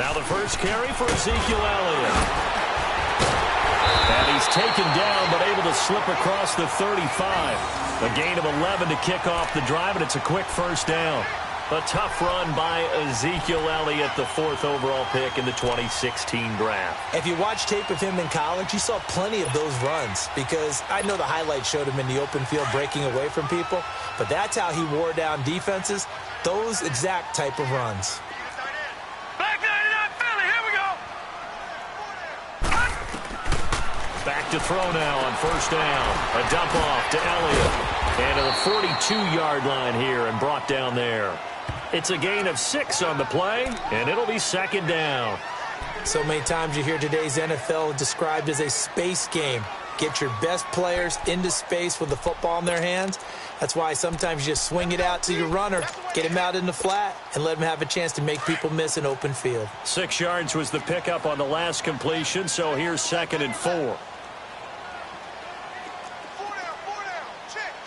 Now the first carry for Ezekiel Elliott. And he's taken down, but able to slip across the 35. A gain of 11 to kick off the drive, and it's a quick first down. A tough run by Ezekiel Elliott, the 4th overall pick in the 2016 draft. If you watch tape of him in college, you saw plenty of those runs, because I know the highlights showed him in the open field breaking away from people, but that's how he wore down defenses, those exact type of runs. Back to throw now on first down. A dump off to Elliott. And to the 42-yard line here and brought down there. It's a gain of 6 on the play, and it'll be second down. So many times you hear today's NFL described as a space game. Get your best players into space with the football in their hands. That's why sometimes you just swing it out to your runner, get him out in the flat, and let him have a chance to make people miss an open field. 6 yards was the pickup on the last completion, so here's 2nd and 4.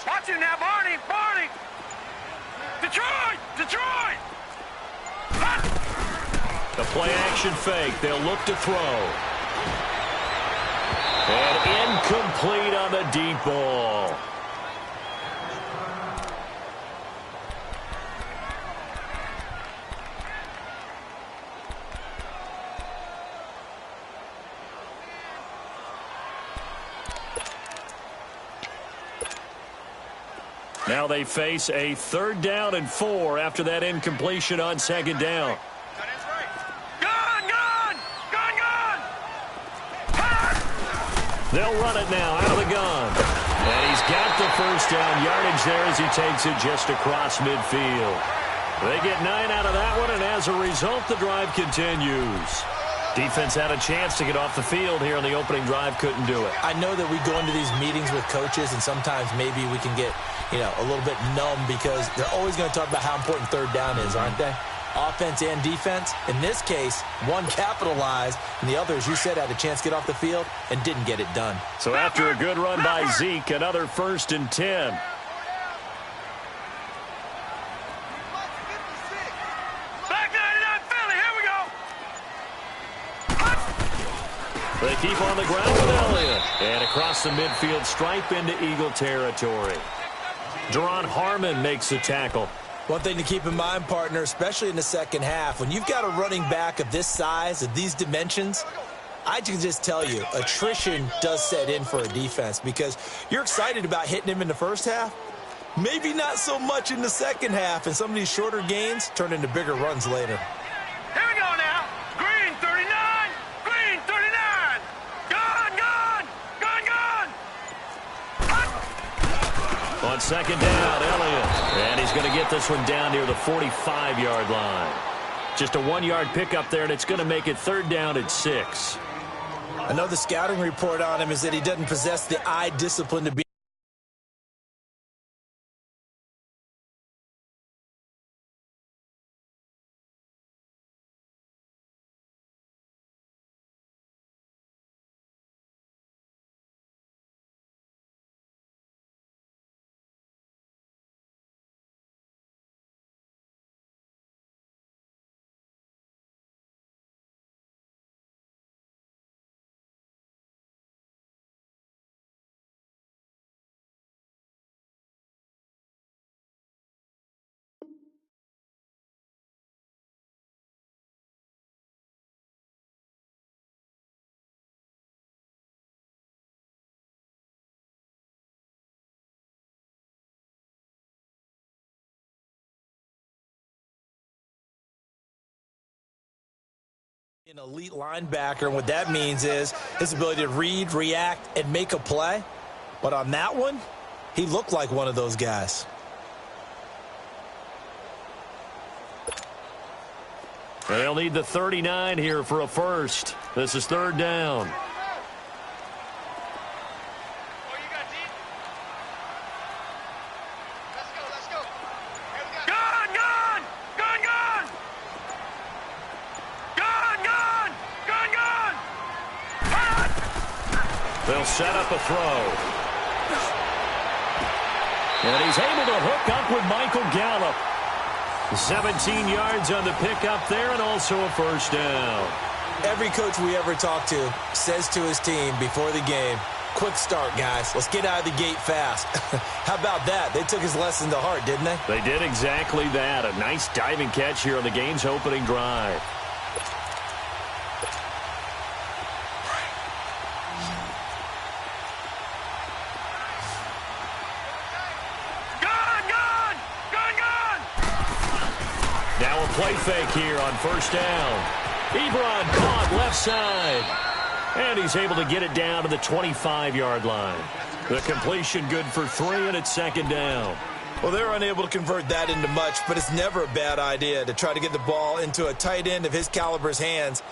Watch it now, Barney! Detroit! The play-action fake. They'll look to throw. And incomplete on the deep ball. Now they face a 3rd down and 4 after that incompletion on 2nd down. They'll run it now out of the gun. And he's got the first down yardage there as he takes it just across midfield. They get 9 out of that one, and as a result, the drive continues. Defense had a chance to get off the field here on the opening drive, couldn't do it. I know that we go into these meetings with coaches, and sometimes maybe we can get, a little bit numb because they're always going to talk about how important 3rd down is, aren't they? Offense and defense. In this case, one capitalized, and the other, as you said, had a chance to get off the field and didn't get it done. So after a good run by Zeke, another 1st and 10. Back 99 Philly, here we go. They keep on the ground with Elliott. And across the midfield stripe into Eagle territory. Deron Harmon makes the tackle. One thing to keep in mind, partner, especially in the second half, when you've got a running back of this size, of these dimensions, I can just tell you, attrition does set in for a defense because you're excited about hitting him in the first half. Maybe not so much in the second half, and some of these shorter gains turn into bigger runs later. Here we go now. Green 39. Green 39. Gone. On 2nd down, Elliott. And he's going to get this one down near the 45-yard line. Just a 1-yard pickup there, and it's going to make it 3rd down at 6. I know the scouting report on him is that he doesn't possess the eye discipline to be an elite linebacker, and what that means is his ability to read, react, and make a play. But on that one, he looked like one of those guys. They'll need the 39 here for a first. This is 3rd down. They'll set up a throw. And he's able to hook up with Michael Gallup. 17 yards on the pickup there and also a first down. Every coach we ever talk to says to his team before the game, quick start, guys. Let's get out of the gate fast. How about that? They took his lesson to heart, didn't they? They did exactly that. A nice diving catch here on the game's opening drive. Now a play fake here on first down. Ebron caught left side. And he's able to get it down to the 25-yard line. The completion good for 3, and it's second down. Well, they're unable to convert that into much, but it's never a bad idea to try to get the ball into a tight end of his caliber's hands.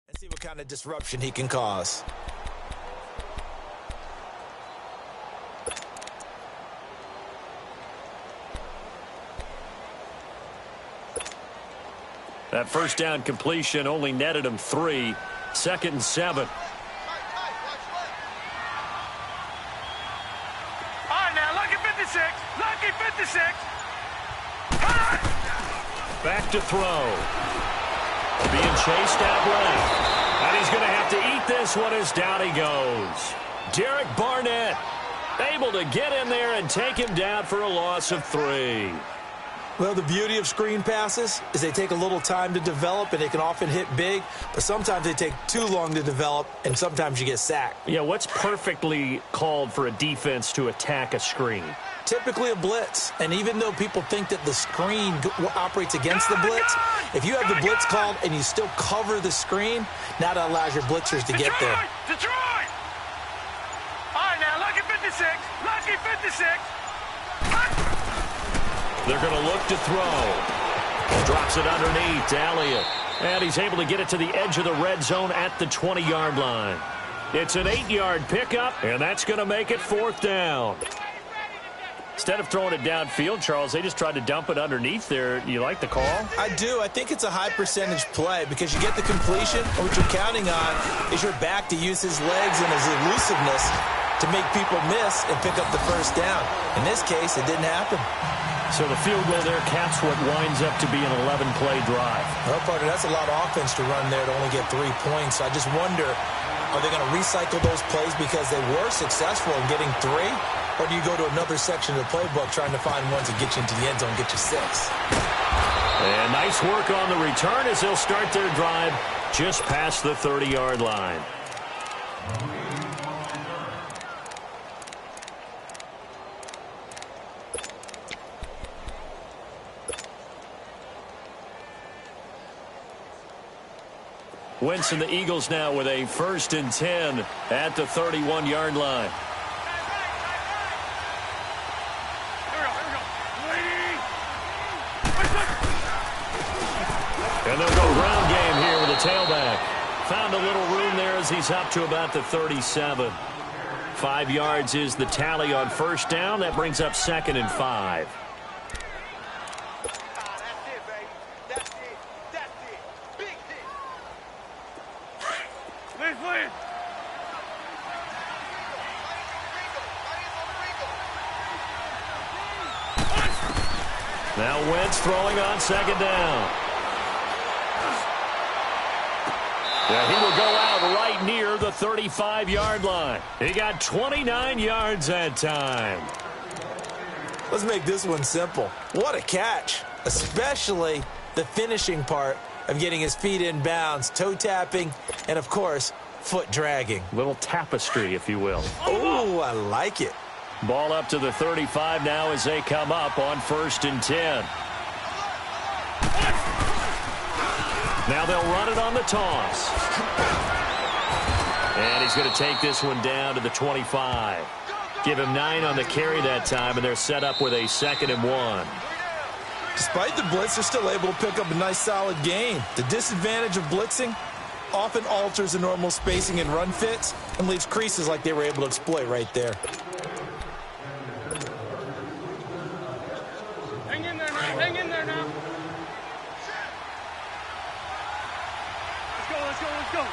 And see what kind of disruption he can cause. That first down completion only netted him 3. 2nd and 7. All right, now, lucky 56. Lucky 56. Back to throw. Being chased out left. And he's going to have to eat this one as down he goes. Derek Barnett able to get in there and take him down for a loss of 3. Well, the beauty of screen passes is they take a little time to develop, and they can often hit big, but sometimes they take too long to develop, and sometimes you get sacked. Yeah, what's perfectly called for a defense to attack a screen? Typically a blitz, and even though people think that the screen operates against the blitz, if you have the blitz called and you still cover the screen, now that allows your blitzers to get there. Detroit! All right, now, lucky 56. Lucky 56. They're going to look to throw. Drops it underneath to Elliott. And he's able to get it to the edge of the red zone at the 20-yard line. It's an 8-yard pickup, and that's going to make it 4th down. Instead of throwing it downfield, Charles, they just tried to dump it underneath there. You like the call? I do. I think it's a high percentage play because you get the completion, and what you're counting on is your back to use his legs and his elusiveness to make people miss and pick up the first down. In this case, it didn't happen. So the field goal there caps what winds up to be an 11-play drive. Well, partner, that's a lot of offense to run there to only get 3 points. I just wonder, are they going to recycle those plays because they were successful in getting 3? Or do you go to another section of the playbook trying to find ones that get you into the end zone and get you 6? And nice work on the return as they'll start their drive just past the 30-yard line. Wentz and the Eagles now with a 1st and 10 at the 31-yard line. And they'll go ground game here with a tailback. Found a little room there as he's up to about the 37. 5 yards is the tally on first down. That brings up 2nd and 5. Now Wentz throwing on 2nd down. Yeah, he will go out right near the 35-yard line. He got 29 yards that time. Let's make this one simple. What a catch, especially the finishing part of getting his feet in bounds, toe tapping, and, of course, foot dragging. Little tapestry, if you will. Oh, I like it. Ball up to the 35 now as they come up on 1st and 10. Now they'll run it on the toss. And he's going to take this one down to the 25. Give him 9 on the carry that time, and they're set up with a 2nd and 1. Despite the blitz, they're still able to pick up a nice solid gain. The disadvantage of blitzing, often alters the normal spacing and run fits and leaves creases like they were able to exploit right there. Hang in there now. Hang in there now. Let's go, let's go, let's go.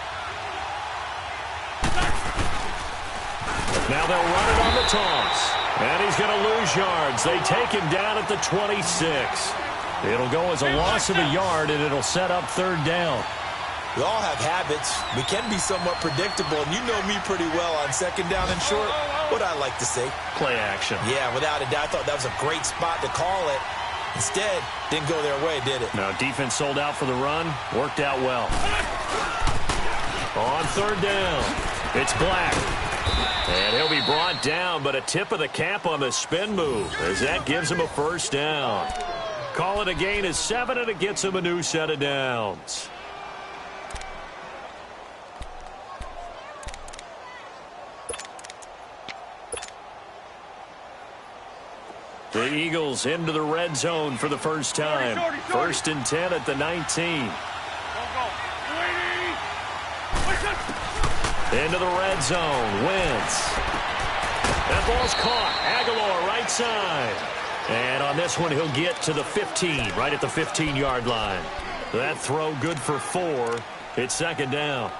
Now they'll run it on the toss. And he's going to lose yards. They take him down at the 26. It'll go as a loss of a yard, and it'll set up third down. We all have habits. We can be somewhat predictable, and you know me pretty well on second down and short. What I like to say. Play action. Yeah, without a doubt. I thought that was a great spot to call it. Instead, didn't go their way, did it? No, defense sold out for the run. Worked out well. On third down, it's Black. And he'll be brought down, but a tip of the cap on the spin move, as that gives him a first down. Call it a gain of 7, and it gets him a new set of downs. The Eagles into the red zone for the first time. First and 10 at the 19. Into the red zone. Wentz. That ball's caught. Aguilar right side. And on this one, he'll get to the 15, right at the 15-yard line. That throw good for 4. It's second down.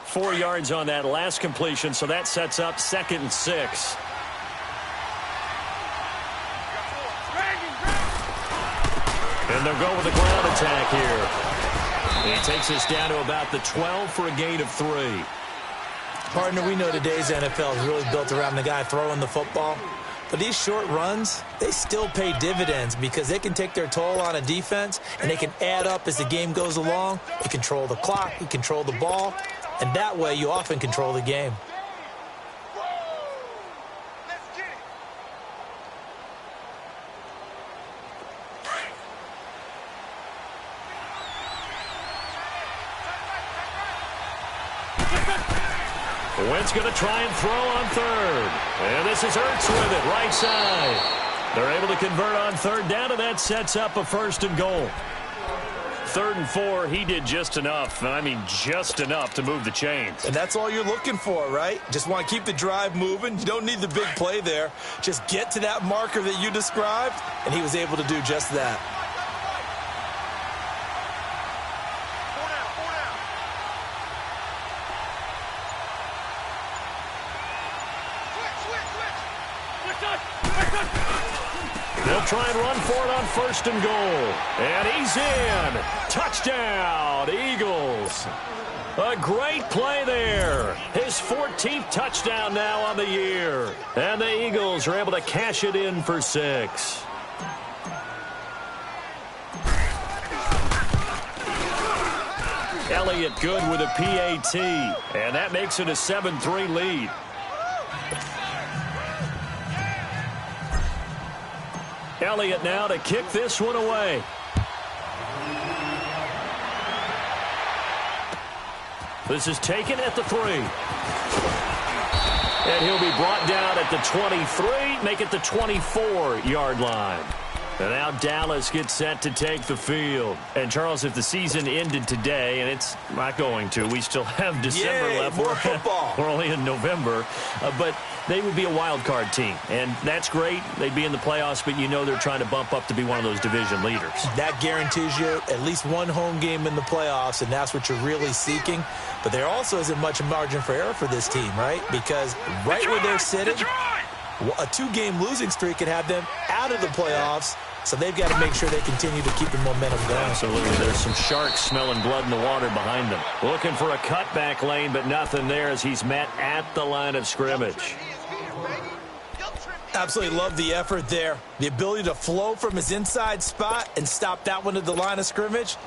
Four yards on that last completion, so that sets up second and 6. And they'll go with the ground attack here. He takes us down to about the 12 for a gain of 3. Partner, we know today's NFL is really built around the guy throwing the football. But these short runs, they still pay dividends because they can take their toll on a defense, and they can add up as the game goes along. You control the clock, you control the ball, and that way you often control the game. Wentz going to try and throw on third. And this is Ertz with it, right side. They're able to convert on third down, and that sets up a first and goal. 3rd and 4, he did just enough. I mean, just enough to move the chains. And that's all you're looking for, right? Just want to keep the drive moving. You don't need the big play there. Just get to that marker that you described, and he was able to do just that. They'll try and run for it on 1st and goal. And he's in. Touchdown, Eagles. A great play there. His 14th touchdown now on the year. And the Eagles are able to cash it in for 6. Elliott good with a PAT. And that makes it a 7-3 lead. Elliott now to kick this one away. This is taken at the 3. And he'll be brought down at the 23, make it the 24-yard line. And now Dallas gets set to take the field. And, Charles, if the season ended today, and it's not going to, we still have December left. More football. We're only in November. But they would be a wild card team. And that's great. They'd be in the playoffs, but you know they're trying to bump up to be one of those division leaders. That guarantees you at least one home game in the playoffs, and that's what you're really seeking. But there also isn't much margin for error for this team, right? Because right where they're sitting, a 2-game losing streak could have them out of the playoffs. So they've got to make sure they continue to keep the momentum going. Absolutely. There's some sharks smelling blood in the water behind them. Looking for a cutback lane, but nothing there as he's met at the line of scrimmage. Absolutely love the effort there. The ability to flow from his inside spot and stop that one at the line of scrimmage.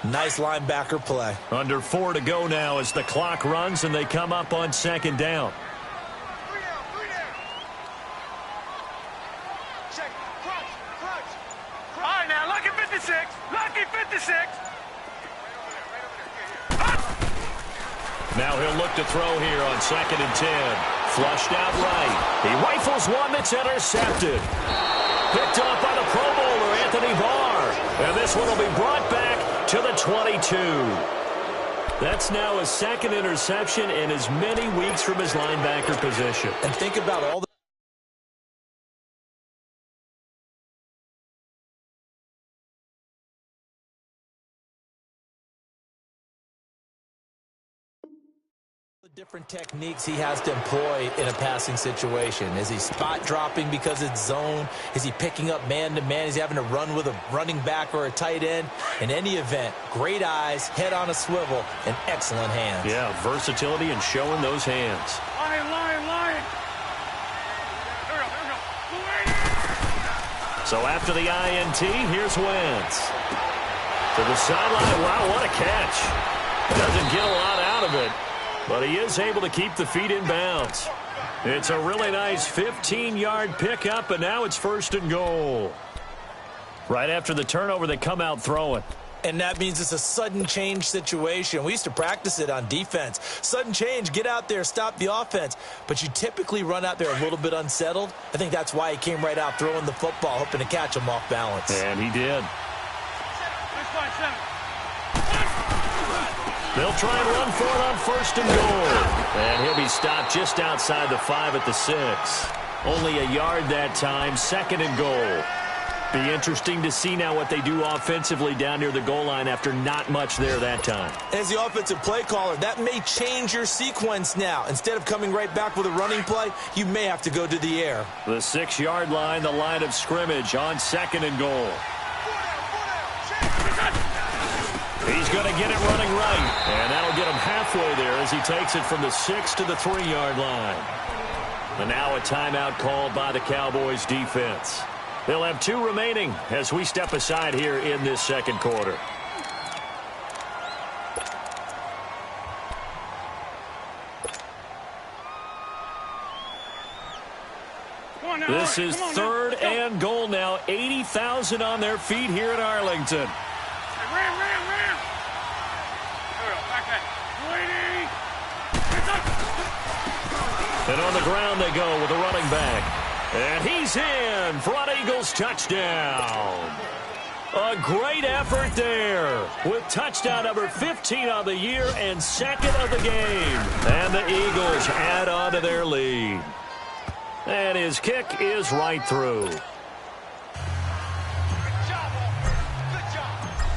Nice linebacker play. Under 4 to go now as the clock runs and they come up on 2nd down. Now he'll look to throw here on 2nd and 10. Flushed out right. He rifles one that's intercepted. Picked off by the Pro Bowler, Anthony Barr. And this one will be brought back to the 22. That's now his second interception in as many weeks from his linebacker position. And think about all the different techniques he has to employ in a passing situation. Is he spot dropping because it's zone? Is he picking up man-to-man? Is he having to run with a running back or a tight end? In any event, great eyes, head on a swivel, and excellent hands. Yeah, versatility and showing those hands. Lion. There we go. So after the INT, here's Wentz. To the sideline. Wow, what a catch. Doesn't get a lot out of it, but he is able to keep the feet in bounds. It's a really nice 15-yard pickup, and now it's 1st and goal. Right after the turnover, they come out throwing. And that means it's a sudden change situation. We used to practice it on defense. Sudden change, get out there, stop the offense. But you typically run out there a little bit unsettled. I think that's why he came right out throwing the football, hoping to catch him off balance. And he did. They'll try and run for it on 1st and goal. And he'll be stopped just outside the 5 at the 6. Only a yard that time, 2nd and goal. Be interesting to see now what they do offensively down near the goal line after not much there that time. As the offensive play caller, that may change your sequence now. Instead of coming right back with a running play, you may have to go to the air. The 6-yard line, the line of scrimmage on 2nd and goal. He's going to get it running right, and that'll get him halfway there as he takes it from the 6 to the 3-yard line. And now a timeout called by the Cowboys defense. They'll have 2 remaining as we step aside here in this 2nd quarter. This is 3rd and goal now. 80,000 on their feet here in Arlington. Ram. And on the ground they go with a running back. And he's in. Front Eagles touchdown. A great effort there with touchdown number 15 of the year and 2nd of the game. And the Eagles add on to their lead. And his kick is right through.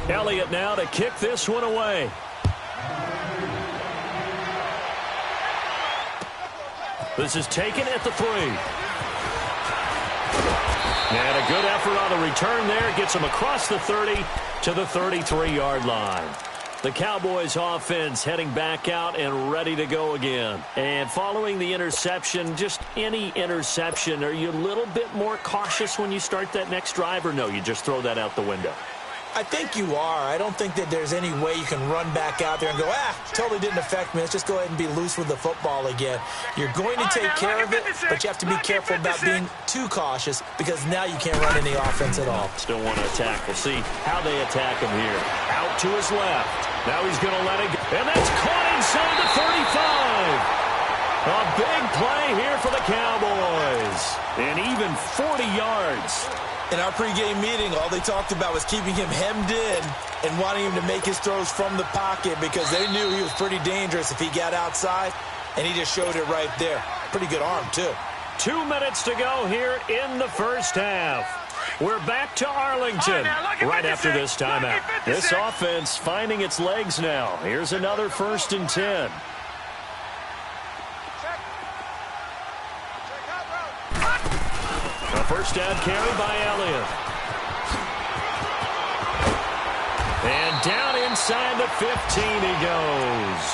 Elliott now to kick this one away. This is taken at the 3. And a good effort on the return there. Gets him across the 30 to the 33-yard line. The Cowboys offense heading back out and ready to go again. And following the interception, just any interception, are you a little bit more cautious when you start that next drive, or no, you just throw that out the window? I think you are. I don't think that there's any way you can run back out there and go, totally didn't affect me. Let's just go ahead and be loose with the football again. You're going to take care of it, but you have to be careful about being too cautious because now you can't run any offense at all. Still want to attack. We'll see how they attack him here. Out to his left. Now he's going to let it go. And that's caught inside the 35. A big play here for the Cowboys. And even 40 yards. In our pregame meeting, all they talked about was keeping him hemmed in and wanting him to make his throws from the pocket because they knew he was pretty dangerous if he got outside, and he just showed it right there. Pretty good arm, too. 2 minutes to go here in the first half. We're back to Arlington right after this timeout. This offense finding its legs now. Here's another 1st and 10. A first down carry by Elliott. And down inside the 15 he goes.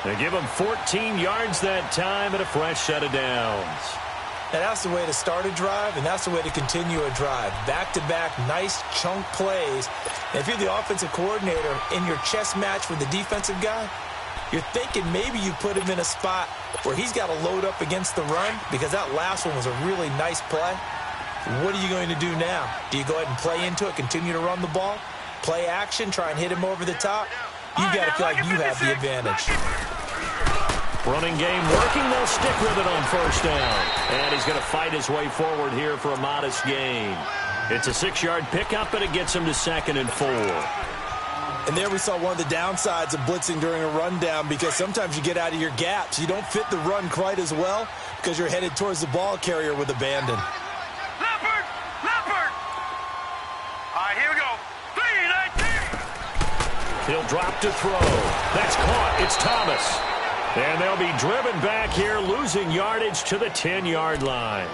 They give him 14 yards that time and a fresh set of downs. And that's the way to start a drive, and that's the way to continue a drive. Back-to-back, nice chunk plays. And if you're the offensive coordinator in your chess match with the defensive guy, you're thinking maybe you put him in a spot where he's got to load up against the run because that last one was a really nice play. What are you going to do now? Do you go ahead and play into it, continue to run the ball, play action, try and hit him over the top? You've got to feel like you have the advantage. Running game working. They'll stick with it on first down. And he's going to fight his way forward here for a modest gain. It's a 6-yard pickup, and it gets him to 2nd and 4. And there we saw one of the downsides of blitzing during a rundown, because sometimes you get out of your gaps. You don't fit the run quite as well because you're headed towards the ball carrier with abandon. Leopard! Leopard! All right, here we go. 3-19. He'll drop to throw. That's caught. It's Thomas. And they'll be driven back here, losing yardage to the 10-yard line.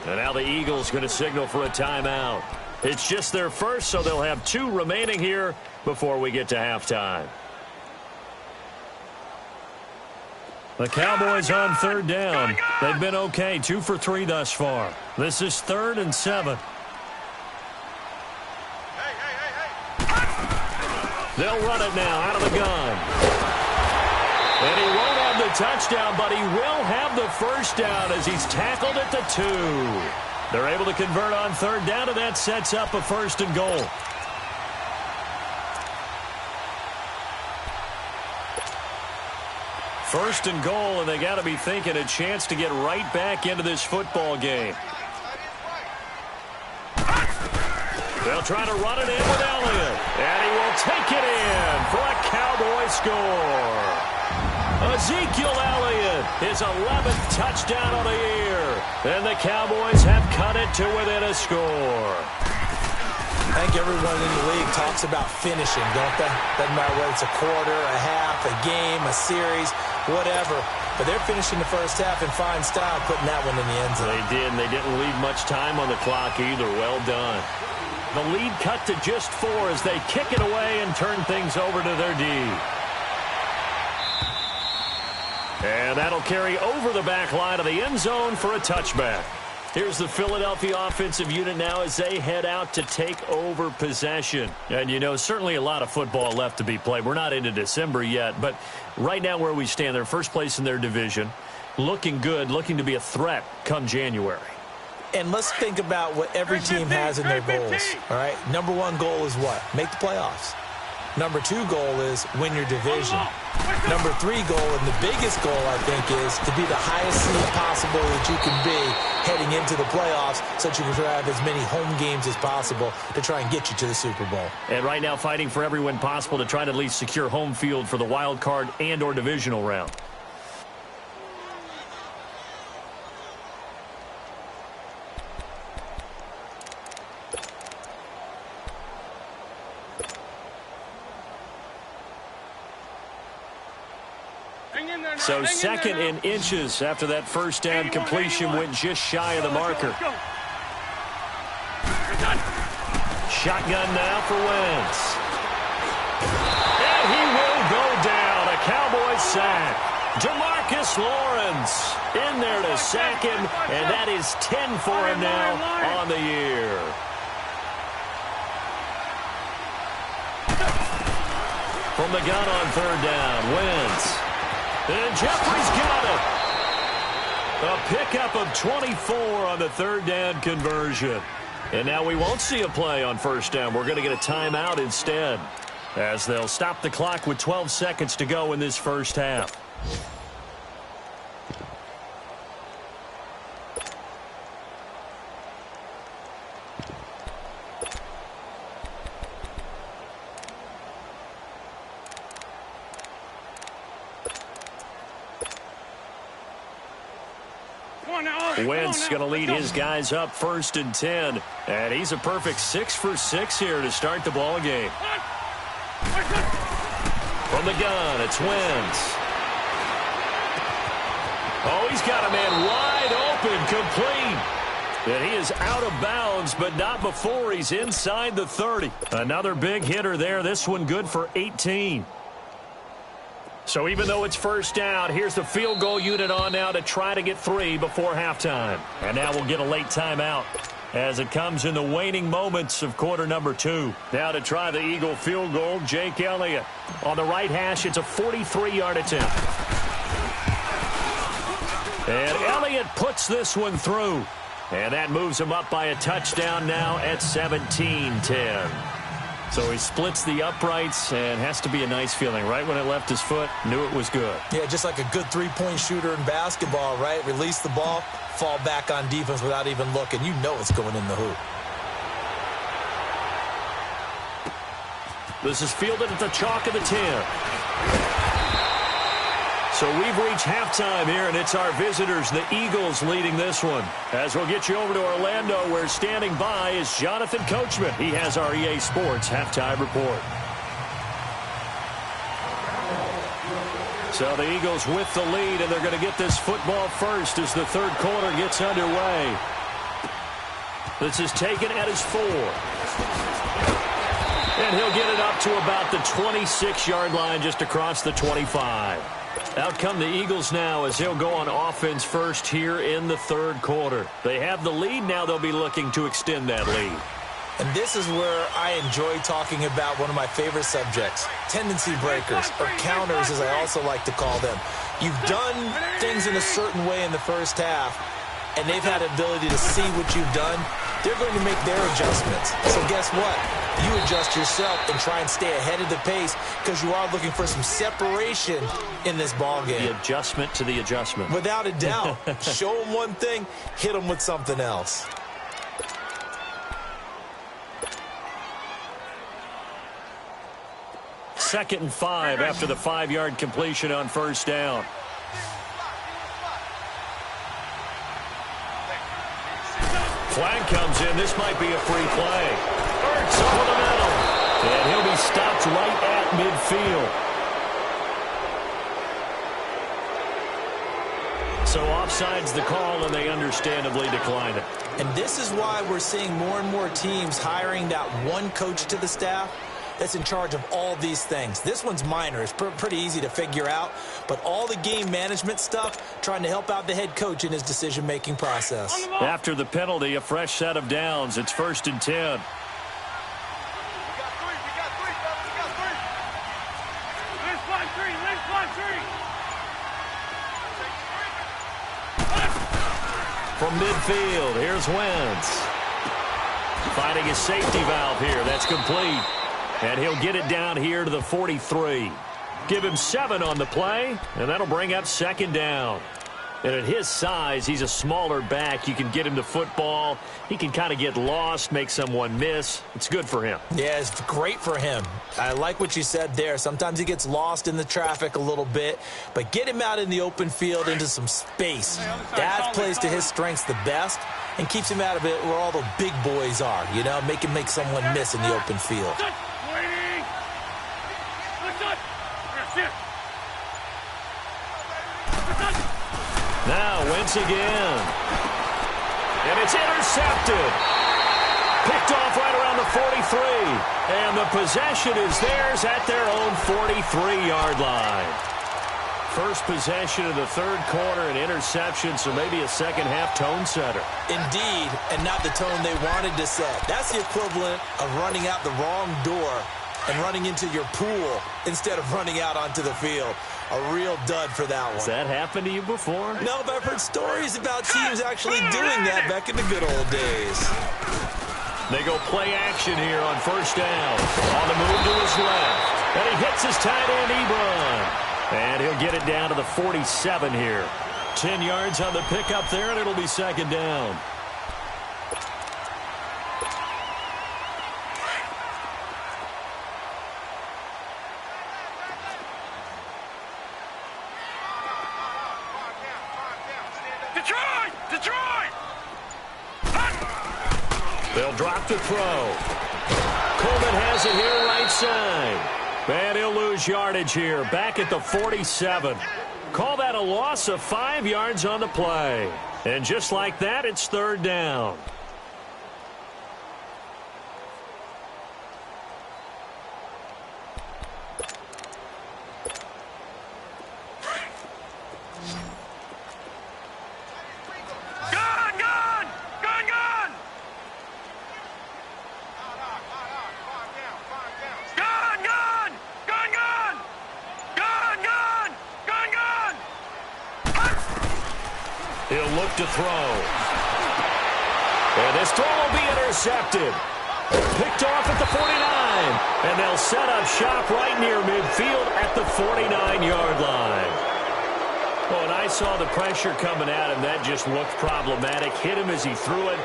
And now the Eagles going to signal for a timeout. It's just their first, so they'll have 2 remaining here before we get to halftime. The Cowboys on 3rd down. They've been okay, 2 for 3 thus far. This is 3rd and 7. They'll run it now out of the gun. And he won't have the touchdown, but he will have the first down as he's tackled at the 2. They're able to convert on 3rd down, and that sets up a 1st and goal. First and goal, and they got to be thinking a chance to get right back into this football game. They'll try to run it in with Elliott, and he will take it in for a Cowboy score. Ezekiel Elliott, his 11th touchdown of the year, and the Cowboys have cut it to within a score. I think everyone in the league talks about finishing, don't they? Doesn't matter whether it's a quarter, a half, a game, a series, whatever. But they're finishing the first half in fine style, putting that one in the end zone. They did, and they didn't leave much time on the clock either. Well done. The lead cut to just 4 as they kick it away and turn things over to their D. And that'll carry over the back line of the end zone for a touchback. Here's the Philadelphia offensive unit now as they head out to take over possession. And, you know, certainly a lot of football left to be played. We're not into December yet, but right now where we stand, they're first place in their division, looking good, looking to be a threat come January. And let's think about what every team has in their goals, all right? Number 1 goal is what? Make the playoffs. Number 2 goal is win your division. Number 3 goal, and the biggest goal, I think, is to be the highest seed possible that you can be heading into the playoffs so that you can have as many home games as possible to try and get you to the Super Bowl. And right now fighting for every win possible to try to at least secure home field for the wild card and or divisional round. So 2nd and inches after that first down completion went just shy of the marker. Shotgun now for Wentz. And he will go down. A Cowboys sack. DeMarcus Lawrence in there to sack him, and that is 10 for him now on the year. From the gun on 3rd down, Wentz. And Jeffrey's got it. A pickup of 24 on the 3rd down conversion. And now we won't see a play on 1st down. We're going to get a timeout instead, as they'll stop the clock with 12 seconds to go in this first half. Wentz going to lead his guys up 1st and 10. And he's a perfect 6 for 6 here to start the ball game. From the gun, it's Wentz. Oh, he's got a man wide open, complete. And he is out of bounds, but not before he's inside the 30. Another big hitter there. This one good for 18. So even though it's first down, here's the field goal unit on now to try to get 3 before halftime. And now we'll get a late timeout as it comes in the waning moments of quarter number 2. Now to try the Eagle field goal, Jake Elliott. On the right hash, it's a 43-yard attempt. And Elliott puts this one through. And that moves him up by a touchdown now at 17-10. So he splits the uprights and has to be a nice feeling. Right when it left his foot, knew it was good. Yeah, just like a good three-point shooter in basketball, right? Release the ball, fall back on defense without even looking. You know it's going in the hoop. This is fielded at the chalk of the 10. So we've reached halftime here, and it's our visitors, the Eagles, leading this one. As we'll get you over to Orlando, where standing by is Jonathan Coachman. He has our EA Sports halftime report. So the Eagles with the lead, and they're going to get this football first as the third quarter gets underway. This is taken at his 4. And he'll get it up to about the 26-yard line, just across the 25. Out come the Eagles now as they'll go on offense first here in the third quarter. They have the lead. Now they'll be looking to extend that lead. And this is where I enjoy talking about one of my favorite subjects, tendency breakers, or counters as I also like to call them. You've done things in a certain way in the first half, and they've had the ability to see what you've done. They're going to make their adjustments. So guess what? You adjust yourself and try and stay ahead of the pace because you are looking for some separation in this ball game. The adjustment to the adjustment. Without a doubt. Show them one thing, hit them with something else. Second and 5 after the 5-yard completion on first down. Flag comes in. This might be a free play. Ertz over the middle. And he'll be stopped right at midfield. So offside's the call, and they understandably decline it. And this is why we're seeing more and more teams hiring that one coach to the staff that's in charge of all these things. This one's minor. It's pretty easy to figure out. But all the game management stuff, trying to help out the head coach in his decision-making process. After the penalty, a fresh set of downs. It's 1st and 10. From midfield, here's Wentz. Finding his safety valve here. That's complete. And he'll get it down here to the 43. Give him 7 on the play, and that'll bring up second down. And at his size, he's a smaller back. You can get him the football. He can kind of get lost, make someone miss. It's good for him. Yeah, it's great for him. I like what you said there. Sometimes he gets lost in the traffic a little bit, but get him out in the open field into some space. That plays to his strengths the best and keeps him out of it where all the big boys are, you know, make him make someone miss in the open field. Now Wentz again. And it's intercepted. Picked off right around the 43. And the possession is theirs at their own 43-yard line. First possession of the third quarter, an interception, so maybe a second-half tone setter. Indeed, and not the tone they wanted to set. That's the equivalent of running out the wrong door and running into your pool instead of running out onto the field. A real dud for that one. Has that happened to you before? No, but I've heard stories about teams actually doing that back in the good old days. They go play action here on first down. On the move to his left. And he hits his tight end, Ebron. And he'll get it down to the 47 here. 10 yards on the pickup there, and it'll be second down. They'll drop to throw. Coleman has it here right side. And he'll lose yardage here. Back at the 47. Call that a loss of 5 yards on the play. And just like that, it's third down. He'll look to throw. And this throw will be intercepted. Picked off at the 49. And they'll set up shop right near midfield at the 49-yard line. Well, and I saw the pressure coming at him. That just looked problematic. Hit him as he threw it,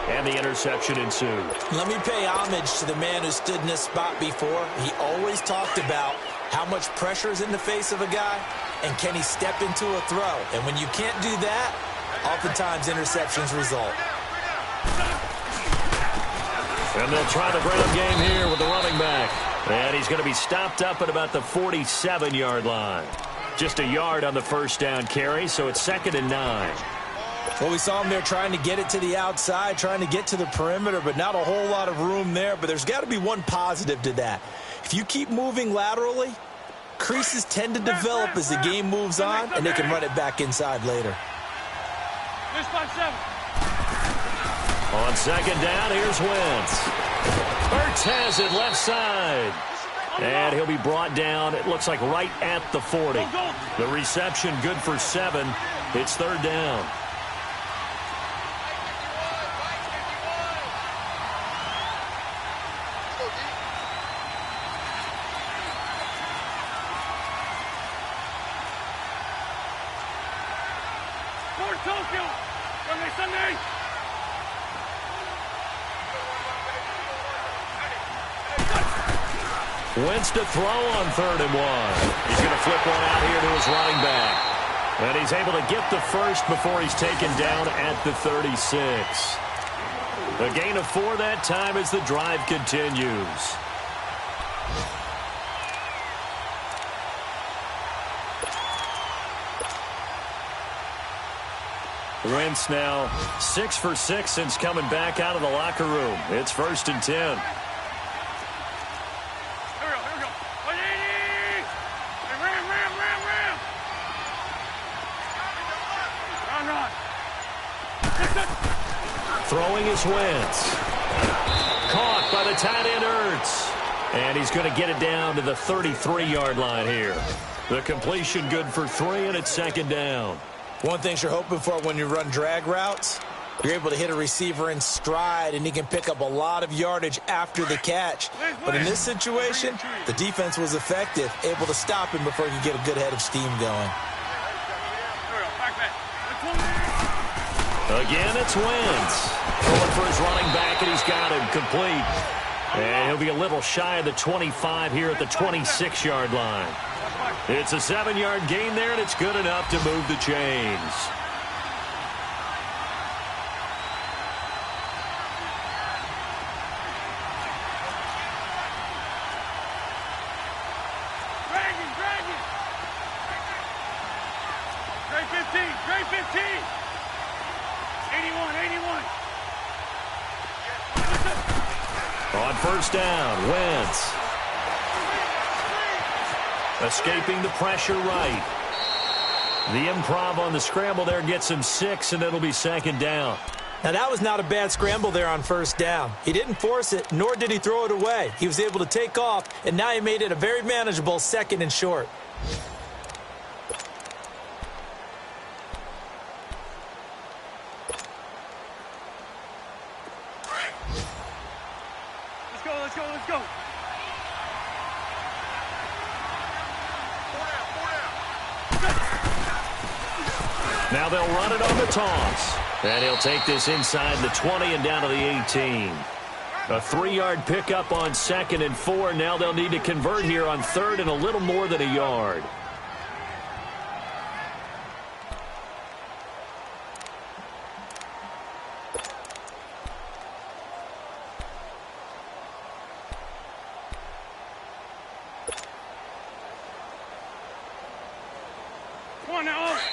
and the interception ensued. Let me pay homage to the man who stood in this spot before. He always talked about how much pressure is in the face of a guy, and can he step into a throw. And when you can't do that, oftentimes interceptions result. And they'll try the ground game here with the running back. And he's going to be stopped up at about the 47-yard line. Just a yard on the first down carry, so it's 2nd and 9. Well, we saw him there trying to get it to the outside, trying to get to the perimeter, but not a whole lot of room there. But there's got to be one positive to that. If you keep moving laterally, creases tend to develop as the game moves on, and they can run it back inside later. On 2nd down, here's Wentz. Ertz has it left side. And he'll be brought down, it looks like right at the 40. The reception good for 7. It's 3rd down. Wentz to throw on 3rd and 1. He's going to flip one out here to his running back. And he's able to get the first before he's taken down at the 36. A gain of 4 that time as the drive continues. Wentz now 6 for 6 since coming back out of the locker room. It's 1st and 10. Throwing is Wentz. Caught by the tight end Ertz. And he's going to get it down to the 33-yard line here. The completion good for 3, and it's 2nd down. One thing you're hoping for when you run drag routes, you're able to hit a receiver in stride, and he can pick up a lot of yardage after the catch. But in this situation, the defense was effective, able to stop him before he could get a good head of steam going. Again, it's Wentz. Going for his running back, and he's got him complete. And he'll be a little shy of the 25 here at the 26-yard line. It's a 7-yard gain there, and it's good enough to move the chains. Grade 15. 81. On 1st down, Wentz. Escaping the pressure right. The improv on the scramble there gets him 6, and it'll be 2nd down. Now, that was not a bad scramble there on 1st down. He didn't force it, nor did he throw it away. He was able to take off, and now he made it a very manageable 2nd and short. Let's go. Now they'll run it on the toss. And he'll take this inside the 20 and down to the 18. A 3-yard pickup on 2nd and 4. Now they'll need to convert here on 3rd and a little more than a yard.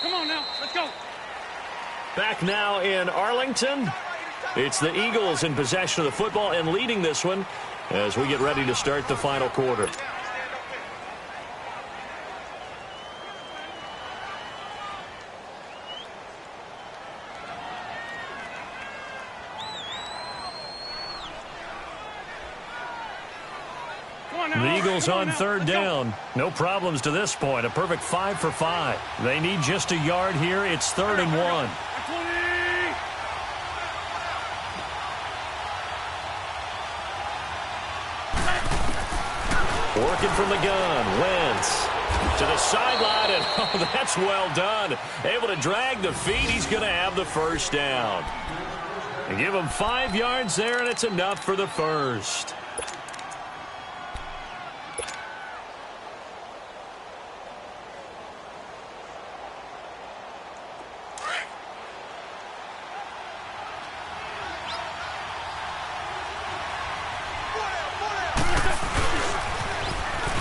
Come on now. Let's go. Back now in Arlington. It's the Eagles in possession of the football and leading this one as we get ready to start the final quarter. The Eagles on 3rd down. No problems to this point. A perfect 5 for 5. They need just a yard here. It's 3rd and 1. Working from the gun, Wentz to the sideline, and oh, that's well done. Able to drag the feet. He's going to have the first down. And give him 5 yards there, and it's enough for the first.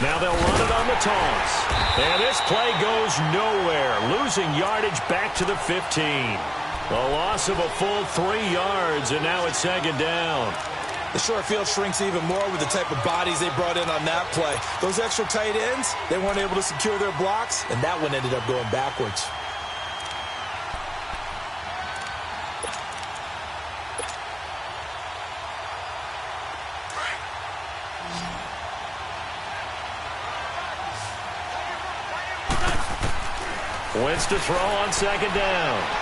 Now they'll run it on the toss. And this play goes nowhere. Losing yardage back to the 15. A loss of a full 3 yards, and now it's second down. The short field shrinks even more with the type of bodies they brought in on that play. Those extra tight ends, they weren't able to secure their blocks, and that one ended up going backwards. Wentz to throw on second down.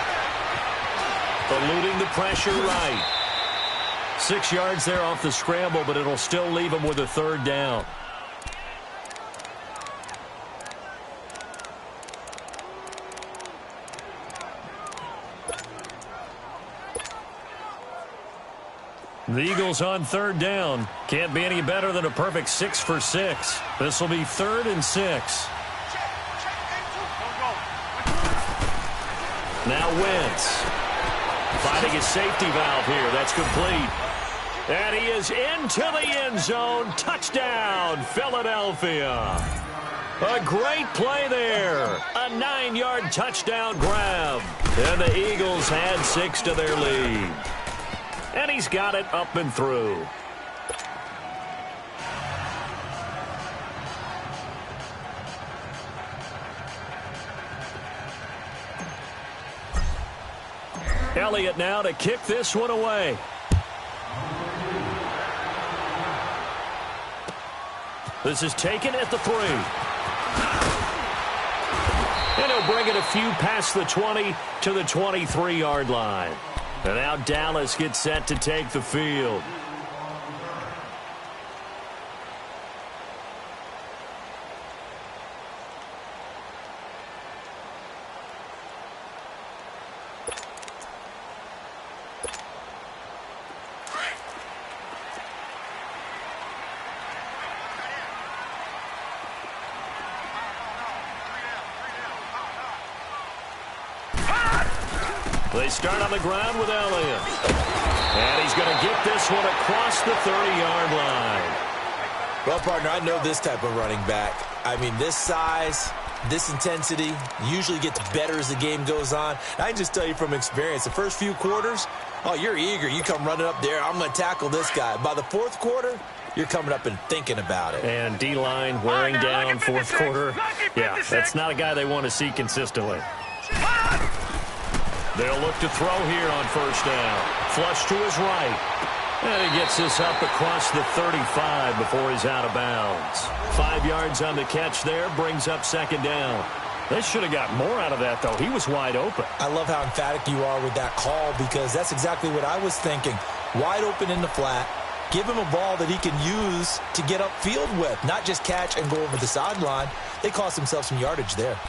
Eluding the pressure right. 6 yards there off the scramble, but it'll still leave him with a third down. The Eagles on third down. Can't be any better than a perfect 6 for 6. This will be 3rd and 6. Now Wentz finding his safety valve here. That's complete. And he is into the end zone. Touchdown, Philadelphia. A great play there. A 9-yard touchdown grab. And the Eagles had 6 to their lead. And he's got it up and through. Elliott now to kick this one away. This is taken at the 3. And he'll bring it a few past the 20 to the 23-yard line. And now Dallas gets set to take the field. They start on the ground with Elliott. And he's going to get this one across the 30-yard line. Well, partner, I know this type of running back. I mean, this size, this intensity usually gets better as the game goes on. I can just tell you from experience, the first few quarters, oh, you're eager. You come running up there, I'm going to tackle this guy. By the 4th quarter, you're coming up and thinking about it. And D-line wearing down 4th quarter. Yeah, that's not a guy they want to see consistently. They'll look to throw here on first down. Flush to his right. And he gets this up across the 35 before he's out of bounds. 5 yards on the catch there, brings up second down. They should have got more out of that, though. He was wide open. I love how emphatic you are with that call because that's exactly what I was thinking. Wide open in the flat. Give him a ball that he can use to get upfield with, not just catch and go over the sideline. They cost themselves some yardage there.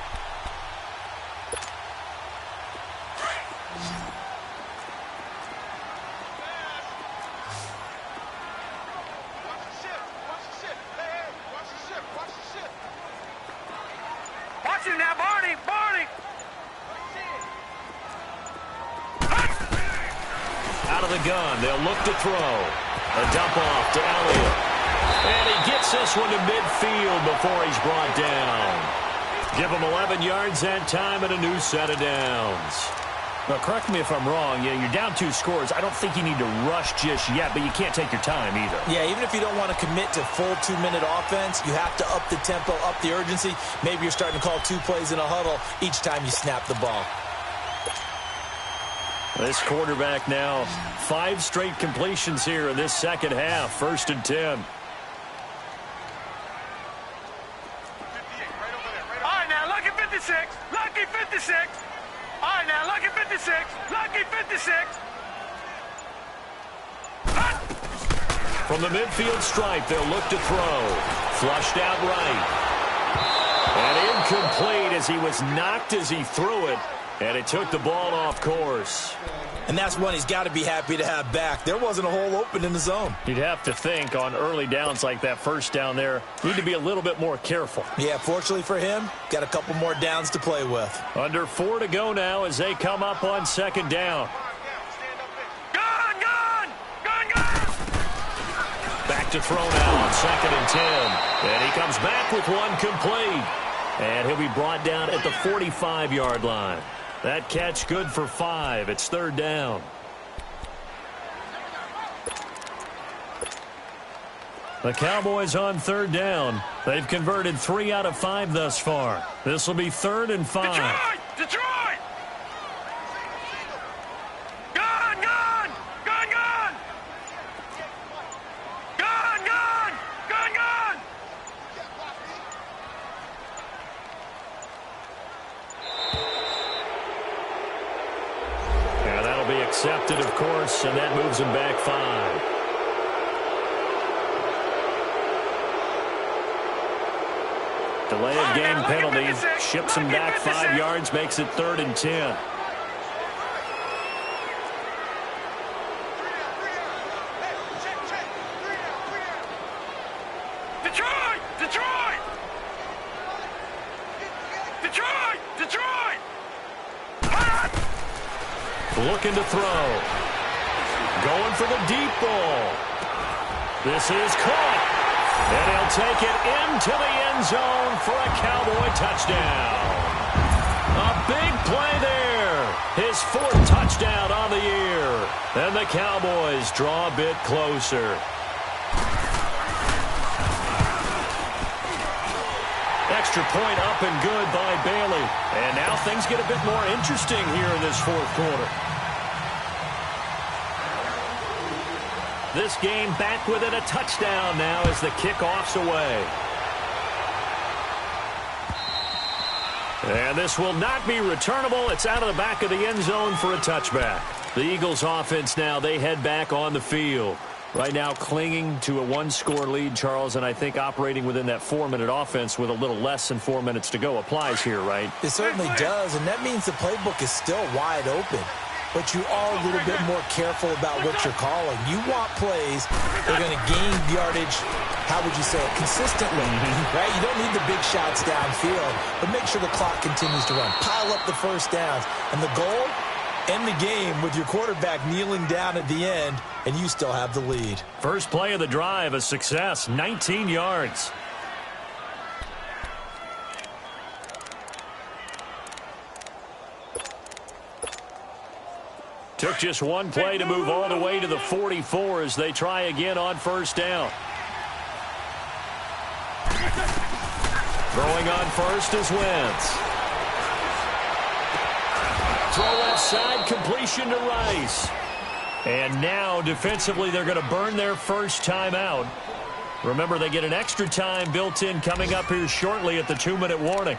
They'll look to throw. A dump off to Elliott. And he gets this one to midfield before he's brought down. Give him 11 yards that time and a new set of downs. Now, correct me if I'm wrong. Yeah, you're down 2 scores. I don't think you need to rush just yet, but you can't take your time either. Yeah, even if you don't want to commit to full 2-minute offense, you have to up the tempo, up the urgency. Maybe you're starting to call 2 plays in a huddle each time you snap the ball. This quarterback now, 5 straight completions here in this second half. 1st and 10. All right, now, lucky 56. Lucky 56. All right, now, lucky 56. Lucky 56. From the midfield stripe, they'll look to throw. Flushed out right. And incomplete as he was knocked as he threw it. And it took the ball off course. And that's one he's got to be happy to have back. There wasn't a hole open in the zone. You'd have to think on early downs like that first down there, need to be a little bit more careful. Yeah, fortunately for him, got a couple more downs to play with. Under 4 to go now as they come up on second down. Back to throw now on second and 10. And he comes back with one complete. And he'll be brought down at the 45-yard line. That catch good for 5. It's third down. The Cowboys on third down. They've converted 3 out of 5 thus far. This will be 3rd and 5. Detroit! Accepted, of course, and that moves him back 5. Delay of game penalty ships him back 5 yards, makes it 3rd and 10. Looking to throw. Going for the deep ball. This is caught. And he'll take it into the end zone for a Cowboy touchdown. A big play there. His 4th touchdown on the year. And the Cowboys draw a bit closer. Extra point up and good by Bailey. And now things get a bit more interesting here in this 4th quarter. This game back within a touchdown now as the kickoff's away. And this will not be returnable. It's out of the back of the end zone for a touchback. The Eagles offense now, they head back on the field. Right now clinging to a 1-score lead, Charles, and I think operating within that 4-minute offense with a little less than 4 minutes to go applies here, right? It certainly does, and that means the playbook is still wide open. But you are a little bit more careful about what you're calling. You want plays that are going to gain yardage, how would you say it, consistently, right? You don't need the big shots downfield, but make sure the clock continues to run. Pile up the first downs. And the goal, end the game with your quarterback kneeling down at the end, and you still have the lead. First play of the drive, a success, 19 yards. Took just one play to move all the way to the 44 as they try again on first down. Throwing on first is Wentz. Throw left side, completion to Rice. And now defensively they're going to burn their first timeout. Remember, they get an extra time built in coming up here shortly at the 2-minute warning.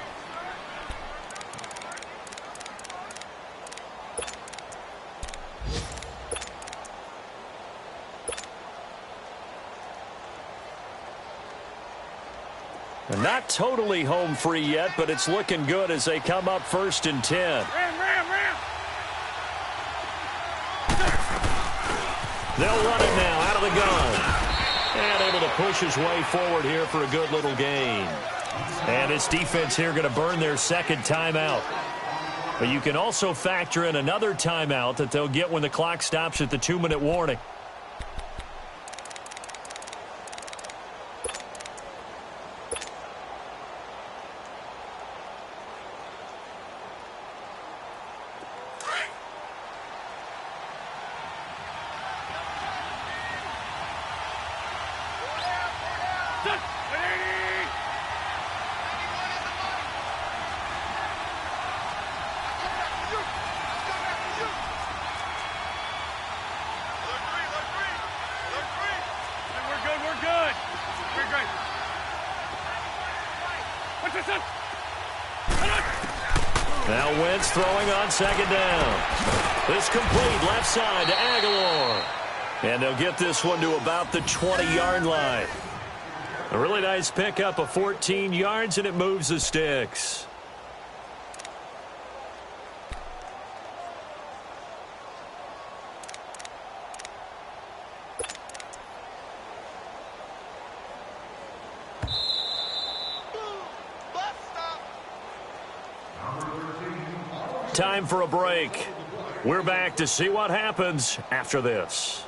Not totally home free yet, but it's looking good as they come up 1st and 10. Ram. They'll run it now out of the gun. And able to push his way forward here for a good little gain. And his defense here going to burn their 2nd timeout. But you can also factor in another timeout that they'll get when the clock stops at the 2-minute warning. Now Wentz throwing on 2nd down. This complete left side to Aguilar. And they'll get this one to about the 20-yard line. A really nice pickup of 14 yards, and it moves the sticks. Time for a break. We're back to see what happens after this.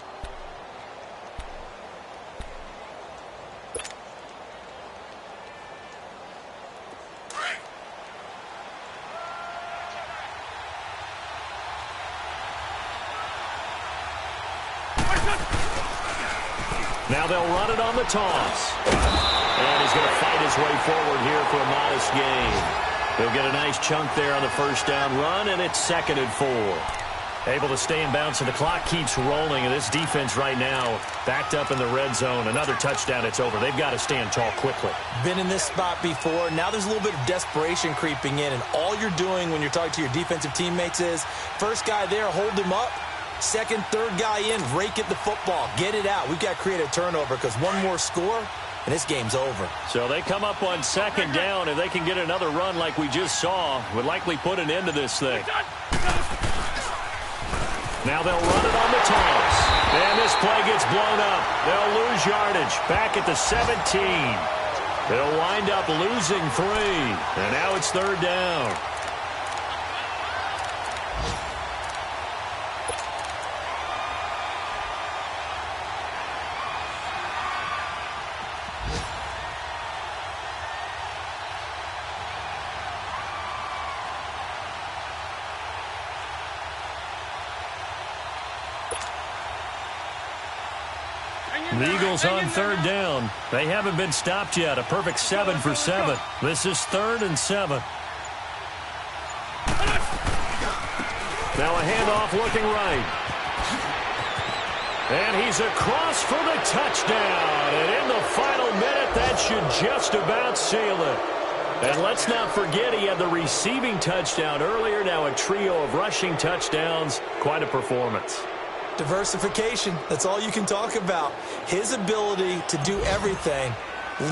Now they'll run it on the toss. And he's going to fight his way forward here for a modest gain. He'll get a nice chunk there on the first down run, and it's 2nd and 4. Able to stay in bounds, and the clock keeps rolling. And this defense right now backed up in the red zone. Another touchdown, it's over. They've got to stand tall quickly. Been in this spot before. Now there's a little bit of desperation creeping in, and all you're doing when you're talking to your defensive teammates is first guy there, hold him up. Second, third guy in, rake at the football. Get it out. We've got to create a turnover because one more score, and this game's over. So they come up on 2nd down. If they can get another run like we just saw, would likely put an end to this thing. Now they'll run it on the toss. And this play gets blown up. They'll lose yardage. Back at the 17. They'll wind up losing 3. And now it's 3rd down. The Eagles on 3rd down. They haven't been stopped yet. A perfect 7 for 7. This is 3rd and 7. Now a handoff looking right. And he's across for the touchdown. And in the final minute, that should just about seal it. And let's not forget he had the receiving touchdown earlier. Now a trio of rushing touchdowns. Quite a performance. Diversification, that's all you can talk about. His ability to do everything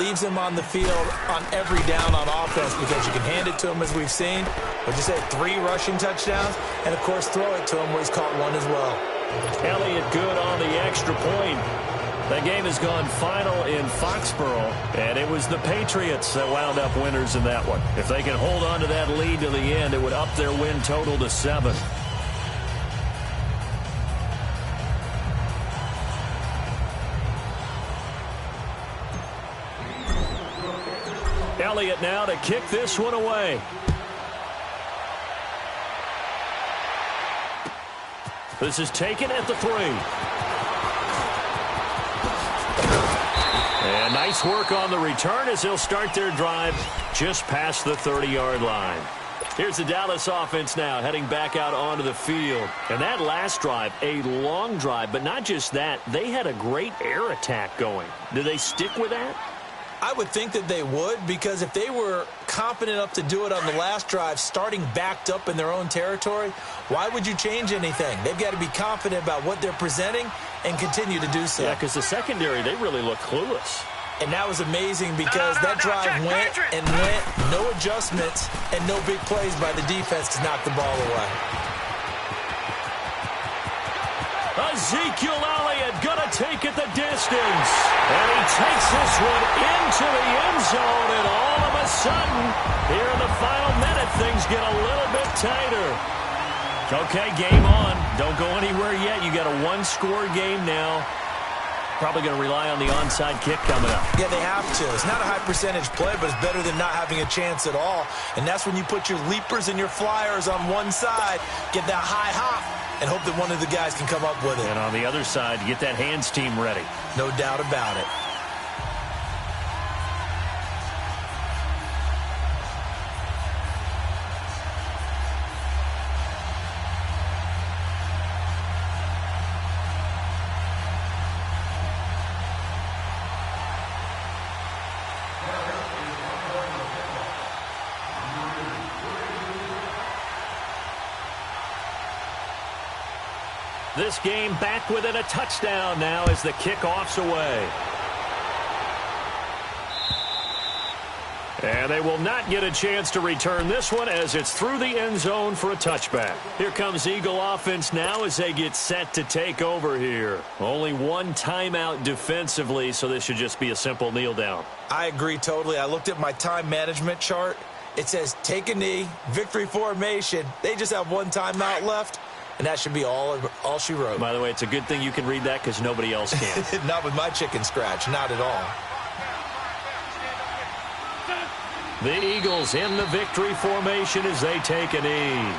leaves him on the field on every down on offense because you can hand it to him, as we've seen. What'd you say, 3 rushing touchdowns? And, of course, throw it to him where he's caught 1 as well. Elliott good on the extra point. That game has gone final in Foxborough, and it was the Patriots that wound up winners in that one. If they can hold on to that lead to the end, it would up their win total to 7. Elliott now to kick this one away. This is taken at the 3. And nice work on the return as they'll start their drive just past the 30-yard line. Here's the Dallas offense now heading back out onto the field. And that last drive, a long drive, but not just that, they had a great air attack going. Do they stick with that? I would think that they would, because if they were confident enough to do it on the last drive, starting backed up in their own territory, why would you change anything? They've got to be confident about what they're presenting and continue to do so. Yeah, because the secondary, they really look clueless. And that was amazing because that drive went and went, no adjustments, and no big plays by the defense to knock the ball away. Ezekiel Elliott gonna take it the distance. And he takes this one into the end zone, and all of a sudden, here in the final minute, things get a little bit tighter. Okay, game on. Don't go anywhere yet. You got a 1-score game now. Probably going to rely on the onside kick coming up. Yeah, they have to. It's not a high percentage play, but it's better than not having a chance at all. And that's when you put your leapers and your flyers on one side, get that high hop, and hope that one of the guys can come up with it. And on the other side, get that hands team ready. No doubt about it. This game back within a touchdown now as the kickoff's away. And they will not get a chance to return this one as it's through the end zone for a touchback. Here comes Eagle offense now as they get set to take over here. Only one timeout defensively, so this should just be a simple kneel down. I agree totally. I looked at my time management chart. It says take a knee, victory formation. They just have one timeout left, and that should be all she wrote. By the way, it's a good thing you can read that because nobody else can. Not with my chicken scratch, not at all. The Eagles in the victory formation as they take a knee.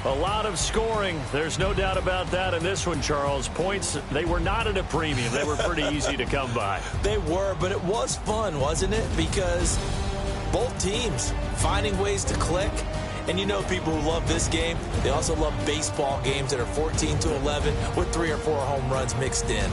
A lot of scoring. There's no doubt about that in this one, Charles. Points, they were not at a premium. They were pretty easy to come by. They were, but it was fun, wasn't it? Because both teams finding ways to click. And you know people who love this game, they also love baseball games that are 14-11 with 3 or 4 home runs mixed in.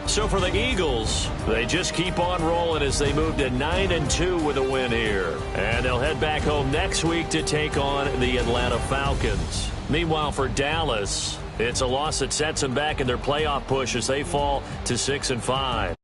So for the Eagles, they just keep on rolling as they move to 9-2 with a win here. And they'll head back home next week to take on the Atlanta Falcons. Meanwhile, for Dallas, it's a loss that sets them back in their playoff push as they fall to 6-5.